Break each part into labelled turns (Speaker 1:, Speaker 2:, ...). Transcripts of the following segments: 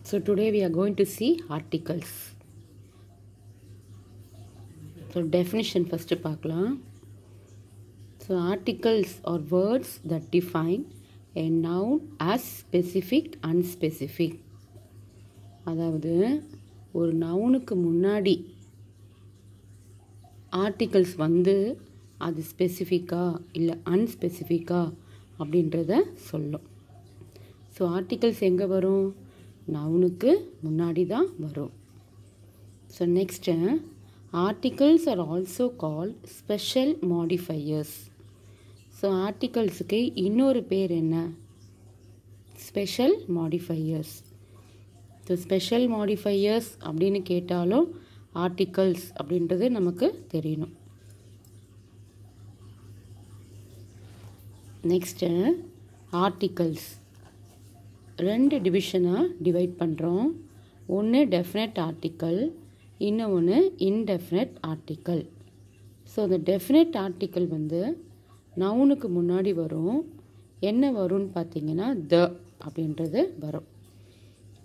Speaker 1: So today we are going to see articles. So definition first பார்க்கலாம். So articles are words that define a noun as specific, unspecific. அதாவது ஒரு நவுனுக்கு முன்னாடி articles வந்து அது ஸ்பெசிஃபிக்கா இல்லை அன்ஸ்பெசிஃபிக்கா அப்படின்றத சொல்லும். ஸோ ஆர்டிகல்ஸ் எங்கே வரும்? நவுனுக்கு முன்னாடி தான் வரும். So next articles are also called special modifiers. So ஆர்டிகல்ஸுக்கு இன்னொரு பேர் என்ன? Special modifiers. So special modifiers அப்படின்னு கேட்டாலும் ஆர்டிகல்ஸ் அப்படின்றது நமக்கு தெரியணும். நெக்ஸ்ட்டு ஆர்டிகல்ஸ் ரெண்டு டிவிஷனாக டிவைட் பண்ணுறோம். ஒன்று டெஃபினட் ஆர்டிக்கல், இன்னொன்று இன்டெஃபினட் ஆர்டிக்கல். ஸோ இந்த டெஃபினட் ஆர்டிக்கல் வந்து நவுனுக்கு முன்னாடி வரும். என்ன வரும்னு பார்த்தீங்கன்னா த அப்படின்றது வரும்.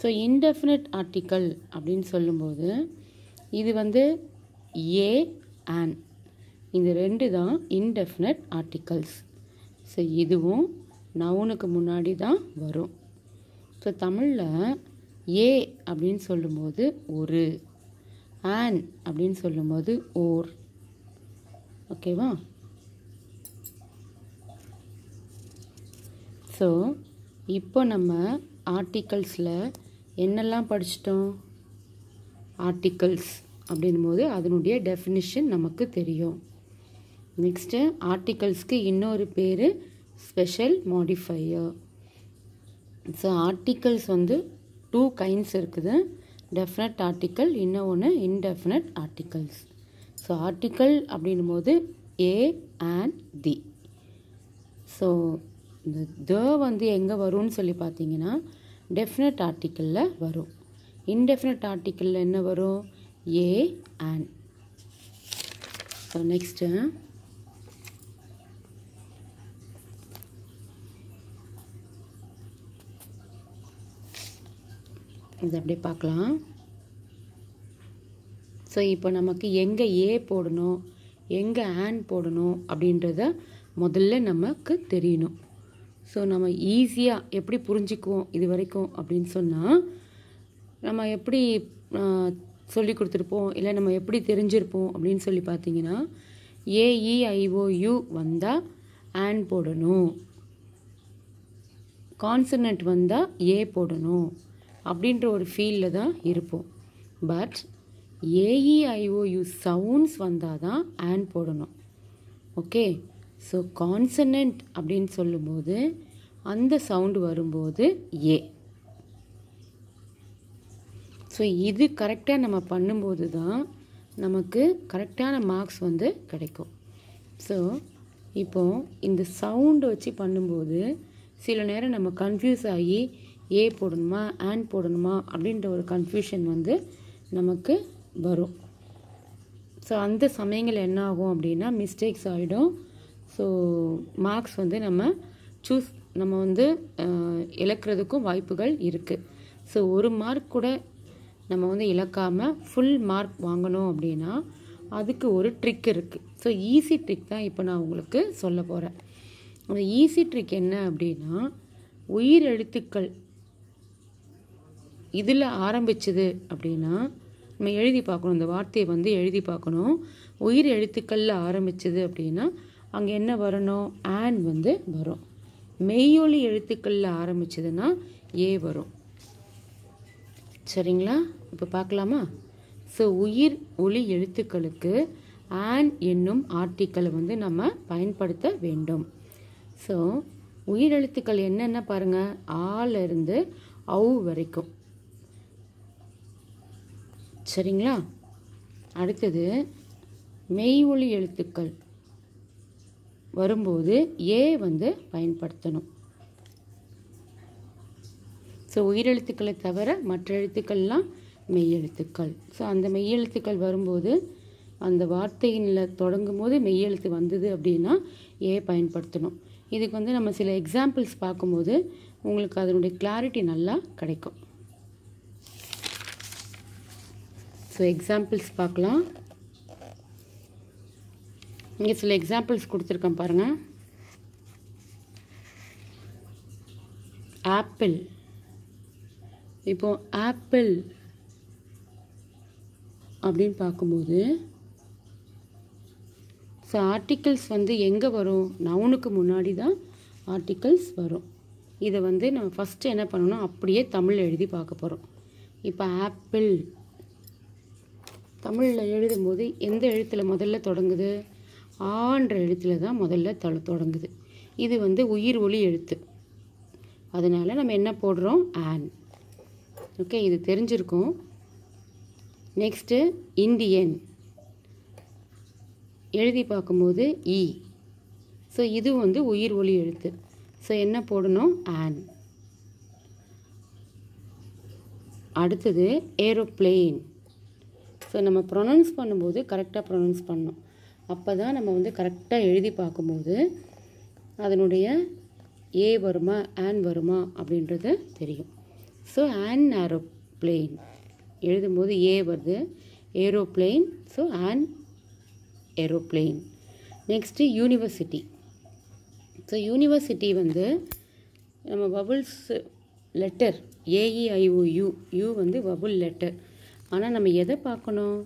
Speaker 1: ஸோ இன்டெஃபினட் ஆர்டிக்கல் அப்படின்னு சொல்லும்போது இது வந்து ஏ அண்ட் இந்த ரெண்டு தான் இன்டெஃபினட் ஆர்டிகல்ஸ். ஸோ இதுவும் நவுனுக்கு முன்னாடி தான் வரும். ஸோ தமிழில் ஏ அப்படின்னு சொல்லும்போது ஒரு, ஆன் அப்படின்னு சொல்லும்போது ஓர். ஓகேவா? ஸோ இப்போ நம்ம ஆர்டிகல்ஸில் என்னெல்லாம் படிச்சிட்டோம்? ஆர்டிகல்ஸ் அப்படின்போது அதனுடைய டெஃபினிஷன் நமக்கு தெரியும். நெக்ஸ்ட்டு ஆர்டிகல்ஸ்க்கு இன்னொரு பேர் ஸ்பெஷல் மாடிஃபையர். ஸோ ஆர்டிகல்ஸ் வந்து 2 கைண்ட்ஸ் இருக்குது. டெஃபினட் ஆர்டிக்கல், இன்னொன்று இன்டெஃபினட் ஆர்டிகல்ஸ். ஸோ ஆர்டிக்கல் அப்படின்போது ஏ அண்ட் தி. ஸோ இந்த த வந்து எங்கே வரும்னு சொல்லி பார்த்தீங்கன்னா டெஃபினட் ஆர்டிக்கலில் வரும். இன்டெஃபினட் ஆர்டிக்கலில் என்ன வரும்? A and. ஸோ நெக்ஸ்ட்டு இது அப்படியே பார்க்கலாம். ஸோ இப்போ நமக்கு எங்கே ஏ போடணும், எங்கே ஆன் போடணும் அப்படின்றத முதல்ல நமக்கு தெரியணும். ஸோ நம்ம ஈஸியாக எப்படி புரிஞ்சுக்குவோம் இது வரைக்கும் அப்படின்னு சொன்னால், நம்ம எப்படி சொல்லி கொடுத்துருப்போம் இல்லை நம்ம எப்படி தெரிஞ்சிருப்போம் அப்படின்னு சொல்லி பார்த்தீங்கன்னா ஏஇஐஓயு வந்தால் ஆன் போடணும், கான்சனன்ட் வந்தால் ஏ போடணும் அப்படின்ற ஒரு ஃபீல்டில் தான் இருப்போம். பட் ஏஇஐஓயு சவுண்ட்ஸ் வந்தால் தான் ஆன் போடணும். ஓகே? ஸோ கான்சனன்ட் அப்படின்னு சொல்லும்போது அந்த சவுண்டு வரும்போது ஏ. ஸோ இது கரெக்டாக நம்ம பண்ணும்போது தான் நமக்கு கரெக்டான மார்க்ஸ் வந்து கிடைக்கும். ஸோ இப்போது இந்த சவுண்டு வச்சு பண்ணும்போது சில நேரம் நம்ம கன்ஃபியூஸ் ஆகி ஏ போடணுமா ஆன் போடணுமா அப்படின்ற ஒரு கன்ஃபியூஷன் வந்து நமக்கு வரும். ஸோ அந்த சமயங்கள் என்ன ஆகும் அப்படின்னா மிஸ்டேக்ஸ் ஆகிடும். ஸோ மார்க்ஸ் வந்து நம்ம வந்து இழக்கிறதுக்கும் வாய்ப்புகள் இருக்குது. ஸோ ஒரு மார்க் கூட நம்ம வந்து இழக்காமல் ஃபுல் மார்க் வாங்கணும் அப்படின்னா அதுக்கு ஒரு ட்ரிக் இருக்குது. ஸோ ஈஸி ட்ரிக் தான் இப்போ நான் உங்களுக்கு சொல்ல போகிறேன். அந்த ஈஸி ட்ரிக் என்ன அப்படின்னா உயிர் எழுத்துக்கள் இதில் ஆரம்பிச்சது அப்படின்னா நம்ம எழுதி பார்க்கணும். இந்த வார்த்தையை வந்து எழுதி பார்க்கணும். உயிர் எழுத்துக்களில் ஆரம்பிச்சது அப்படின்னா அங்கே என்ன வரணும்? ஆன் வந்து வரும். மெய்யொலி எழுத்துக்களில் ஆரம்பிச்சதுன்னா ஏ வரும். சரிங்களா? இப்போ பார்க்கலாமா? ஸோ உயிர் ஒலி எழுத்துக்களுக்கு ஆன் என்னும் ஆர்டிக்கலை வந்து நம்ம பயன்படுத்த வேண்டும். ஸோ உயிர் எழுத்துக்கள் என்னென்ன பாருங்கள், ஆலிருந்து அவு வரைக்கும். சரிங்களா? அடுத்தது மெய் ஒலி எழுத்துக்கள் வரும்போது ஏ வந்து பயன்படுத்தணும். ஸோ உயிரெழுத்துக்களை தவிர மற்ற எழுத்துக்கள்லாம் மெய் எழுத்துக்கள். ஸோ அந்த மெய் எழுத்துக்கள் வரும்போது அந்த வார்த்தையில் தொடங்கும் போது மெய் எழுத்து வந்தது அப்படின்னா ஏ பயன்படுத்தணும். இதுக்கு வந்து நம்ம சில எக்ஸாம்பிள்ஸ் பார்க்கும்போது உங்களுக்கு அதனுடைய கிளாரிட்டி நல்லா கிடைக்கும். ஸோ எக்ஸாம்பிள்ஸ் பார்க்கலாம். இங்கே சில எக்ஸாம்பிள்ஸ் கொடுத்துருக்கேன் பாருங்கள். ஆப்பிள். இப்போ ஆப்பிள் அப்படின்னு பார்க்கும்போது ஸோ ஆர்டிகிள்ஸ் வந்து எங்கே வரும்? நவுனுக்கு முன்னாடி தான் ஆர்டிகிள்ஸ் வரும். இதை வந்து நம்ம ஃபஸ்ட்டு என்ன பண்ணணும், அப்படியே தமிழ் எழுதி பார்க்க போகிறோம். இப்போ ஆப்பிள் தமிழில் எழுதும்போது எந்த எழுத்தில் முதல்ல தொடங்குது? ஆன்ற எழுத்தில் தான் முதல்ல தொடங்குது. இது வந்து உயிர் ஒலி எழுத்து. அதனால் நம்ம என்ன போடுறோம்? ஆன். ஓகே, இது தெரிஞ்சிருக்கும். நெக்ஸ்ட்டு இந்தியன் எழுதி பார்க்கும்போது இ. ஸோ இது வந்து உயிர் ஒலி எழுத்து. ஸோ என்ன போடணும்? ஆன். அடுத்தது ஏரோப்ளேன். ஸோ நம்ம ப்ரொனவுன்ஸ் பண்ணும்போது கரெக்டாக ப்ரொனவுன்ஸ் பண்ணணும். அப்போ தான் நம்ம வந்து கரெக்டாக எழுதி பார்க்கும்போது அதனுடைய ஏ வருமா ஆன் வருமா அப்படின்றது தெரியும். ஸோ ஆன் ஏரோப்ளேன் எழுதும்போது ஏ வருது, aeroplane. So on aeroplane. Next university. So university வந்து நம்ம வபுல்ஸ் லெட்டர் ஏஇஐஓயு, யூ வந்து வபுல் லெட்டர். ஆனால் நம்ம எதை பார்க்கணும்?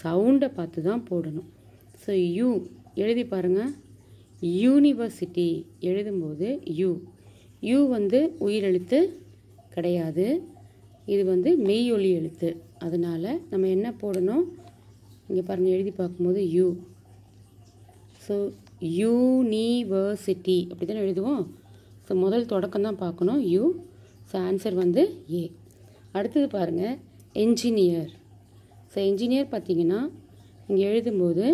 Speaker 1: சவுண்டை பார்த்து தான் போடணும். ஸோ யூ எழுதி பாருங்கள். யூனிவர்சிட்டி எழுதும்போது யூ. யூ வந்து உயிரெழுத்து கிடையாது, இது வந்து மெய்யொலி எழுத்து. அதனால் நம்ம என்ன போடணும்? இங்கே பாருங்கள், எழுதி பார்க்கும்போது யூ. ஸோ யூனிவர்சிட்டி அப்படி தானே எழுதுவோம். ஸோ முதல் தொடக்கம் தான் பார்க்கணும், யூ. ஸோ ஆன்சர் வந்து ஏ. அடுத்தது பாருங்கள், என்ஜினியர். ஸோ என்ஜினியர் பார்த்திங்கன்னா இங்கே எழுதும்போது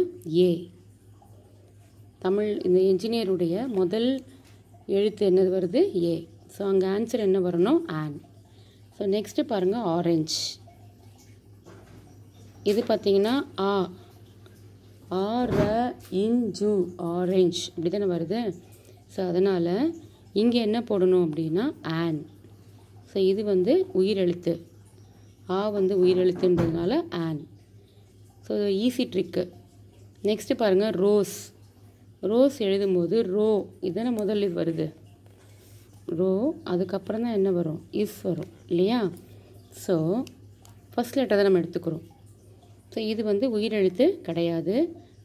Speaker 1: ஏ. தமிழ் இந்த என்ஜினியருடைய முதல் எழுத்து என்னது வருது? ஏ. ஸோ அங்கே ஆன்சர் என்ன வரணும்? ஆன். ஸோ நெக்ஸ்ட்டு பாருங்கள், ஆரஞ்ச். இது பார்த்திங்கன்னா ஆ, ஆர இன்ஜு, ஆரஞ்ச் இப்படி தானே வருது. ஸோ அதனால் இங்கே என்ன போடணும் அப்படின்னா ஆன். ஸோ இது வந்து உயிரெழுத்து, ஆ வந்து உயிரெழுத்துன்றதுனால an. So easy trick. Next பாருங்கள், ரோஸ். ரோஸ் எழுதும்போது ரோ இதுதானே முதல் இது வருது, ரோ. அதுக்கப்புறம் தான் என்ன வரும்? இஸ் வரும் இல்லையா? ஸோ ஃபஸ்ட் லெட்டர் தான் நம்ம எடுத்துக்கிறோம். ஸோ இது வந்து உயிரெழுத்து கிடையாது.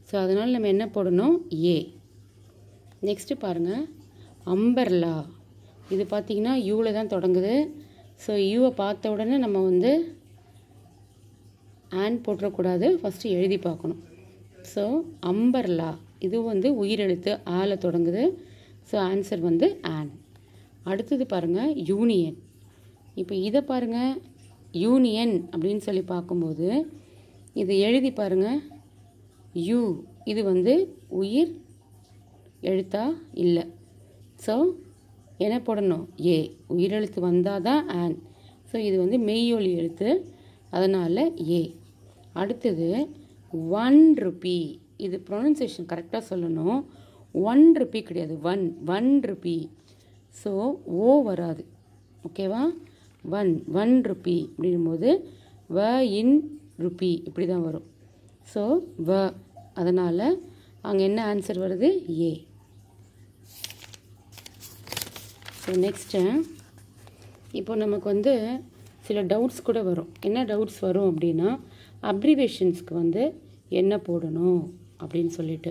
Speaker 1: ஸோ அதனால் நம்ம என்ன போடணும்? ஏ. நெக்ஸ்ட்டு பாருங்கள், அம்பர்லா. இது பார்த்திங்கன்னா யூவில் தான் தொடங்குது. ஸோ யூவை பார்த்த உடனே நம்ம வந்து ஆன் போட்டுறக்கூடாது, ஃபஸ்ட்டு எழுதி பார்க்கணும். ஸோ அம்பர்லா இது வந்து உயிரெழுத்து ஆல தொடங்குது. ஸோ ஆன்சர் வந்து ஆன். அடுத்தது பாருங்கள், யூனியன். இப்போ இதை பாருங்கள், யூனியன் அப்படின்னு சொல்லி பார்க்கும்போது இது எழுதி பாருங்கள், யூ. இது வந்து உயிர் எழுத்தா இல்லை. ஸோ என்ன போடணும்? ஏ. உயிரெழுத்து வந்தால் தான் ஆன். ஸோ இது வந்து மெய்யொலி எழுத்து, அதனால் ஏ. அடுத்தது 1 ரூபி. இது ப்ரொனன்சியேஷன் கரெக்டாக சொல்லணும். 1 ரூபி கிடையாது, 1 ரூபி. ஸோ ஓ வராது, ஓகேவா? 1 ரூபி அப்படிங்கும்போது வ இன் ருபி இப்படி தான் வரும். ஸோ வ, அதனால் அங்கே என்ன ஆன்சர் வருது? ஏ. ஸோ நெக்ஸ்ட்டு இப்போ நமக்கு வந்து சில டவுட்ஸ் கூட வரும். என்ன டவுட்ஸ் வரும் அப்படின்னா, அப்ரிவேஷன்ஸ்க்கு வந்து என்ன போடணும் அப்படின்னு சொல்லிட்டு.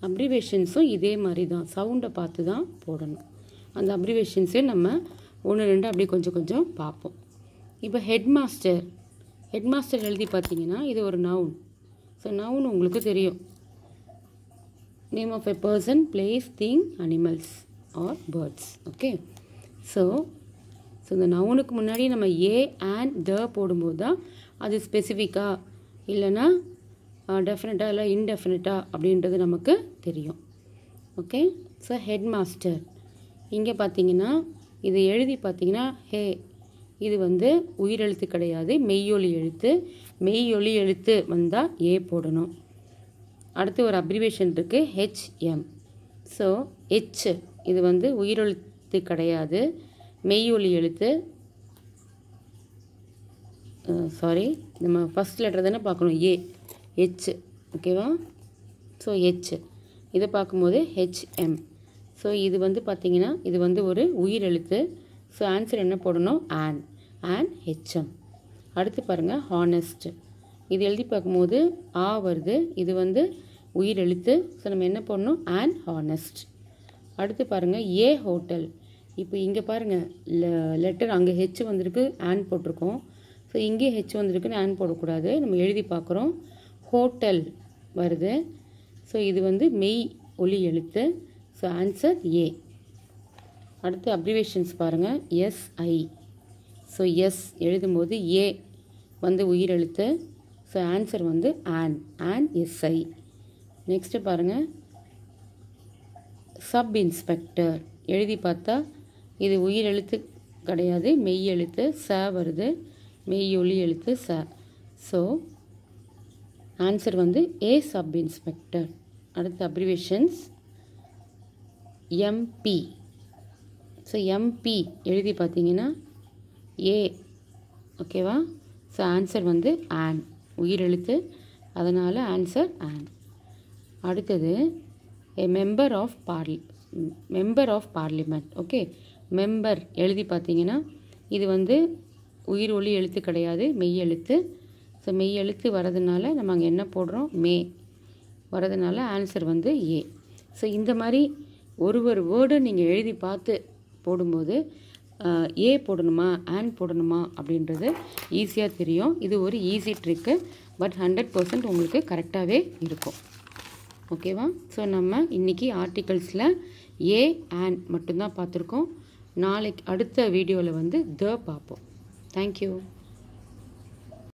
Speaker 1: அப்ரிவேஷன்ஸும் இதே மாதிரி தான் சவுண்டை பார்த்து தான் போடணும். அந்த அப்ரிவேஷன்ஸே நம்ம 1 2 அப்படி கொஞ்சம் கொஞ்சம் பார்ப்போம். இப்போ ஹெட்மாஸ்டர். ஹெட்மாஸ்டர் எழுதி பார்த்தீங்கன்னா இது ஒரு நவுன். ஸோ நவுன் உங்களுக்கு தெரியும், name of a person, place, thing, animals or birds. Okay. So இந்த நவுனுக்கு முன்னாடி நம்ம ஏ அண்ட் த போடும்போது தான் அது ஸ்பெசிஃபிக்காக இல்லைன்னா டெஃபினட்டாக இல்லை இன்டெஃபினட்டாக அப்படின்றது நமக்கு தெரியும். ஓகே. ஸோ ஹெட்மாஸ்டர் இங்கே பார்த்தீங்கன்னா இது எழுதி பார்த்தீங்கன்னா ஹே, இது வந்து உயிரெழுத்து கிடையாது, மெய்யொலி எழுத்து. மெய்யொலி எழுத்து வந்தால் ஏ போடணும். அடுத்து ஒரு அப்ரிவேஷன் இருக்குது, ஹெச்எம். ஸோ ஹெச் இது வந்து உயிரெழுத்து கிடையாது, மெய்யொலி எழுத்து. சாரி, நம்ம ஃபஸ்ட் லெட்டர் தானே பார்க்கணும், ஏ, ஹெச். ஓகேவா? ஸோ ஹெச் இதை பார்க்கும்போது ஹெச்எம். ஸோ இது வந்து பார்த்திங்கன்னா இது வந்து ஒரு உயிர் எழுத்து. ஸோ ஆன்சர் என்ன போடணும்? On HM. அடுத்து பாருங்கள், ஹானஸ்ட். இது எழுதி பார்க்கும்போது ஆ வருது, இது வந்து உயிர் எழுத்து. ஸோ நம்ம என்ன போடணும்? On honest. அடுத்து பாருங்கள், ஏ ஹோட்டல். இப்போ இங்கே பாருங்கள், லெட்டர் அங்கே ஹெச் வந்திருக்கு, ஆன் போட்டிருக்கோம். ஸோ இங்கே ஹெச் வந்திருக்குன்னு ஆன் போடக்கூடாது, நம்ம எழுதி பார்க்குறோம். ஹோட்டல் வருது. ஸோ இது வந்து மெய் ஒலி எழுத்து. So answer A. அடுத்து அப்ரிவேஷன்ஸ் பாருங்கள், எஸ்ஐ. ஸோ எஸ் எழுதும்போது ஏ வந்து உயிர் எழுத்து. ஸோ ஆன்சர் வந்து ஆன் எஸ்ஐ. நெக்ஸ்ட்டு பாருங்கள், சப் இன்ஸ்பெக்டர். எழுதி பார்த்தா இது உயிர் எழுத்து கிடையாது, மெய் எழுத்து. ச வருது, மெய் ஒலி எழுத்து ச. ஸோ ஆன்சர் வந்து ஏ, சப் இன்ஸ்பெக்டர். அடுத்து அப்ரிவேஷன்ஸ் எம்பி. ஸோ எம்பி எழுதி பார்த்தீங்கன்னா ஏ. ஓகேவா? ஸோ ஆன்சர் வந்து ஆன், உயிர் எழுத்து, அதனால் ஆன்சர் ஆன். அடுத்தது member of parliament. Okay, member எழுதி பார்த்தீங்கன்னா இது வந்து உயிர் ஒலி எழுத்து கிடையாது, மெய் எழுத்து. ஸோ மெய் எழுத்து வரதுனால நம்ம அங்கே என்ன போடுறோம்? மே வரதுனால ஆன்சர் வந்து ஏ. ஸோ இந்த மாதிரி ஒரு வேர்டு நீங்கள் எழுதி பார்த்து போடும்போது ஏ போடணுமா ஆன் போடணுமா அப்படின்றது ஈஸியாக தெரியும். இது ஒரு ஈஸி ட்ரிக்கு, பட் 100% உங்களுக்கு கரெக்டாகவே இருக்கும். ஓகேவா? ஸோ நம்ம இன்றைக்கி ஆர்டிகல்ஸில் ஏ, ஆன் மட்டும்தான் பார்த்துருக்கோம். நாளைக்கு அடுத்த வீடியோவில் வந்து த பார்ப்போம். தேங்க்யூ.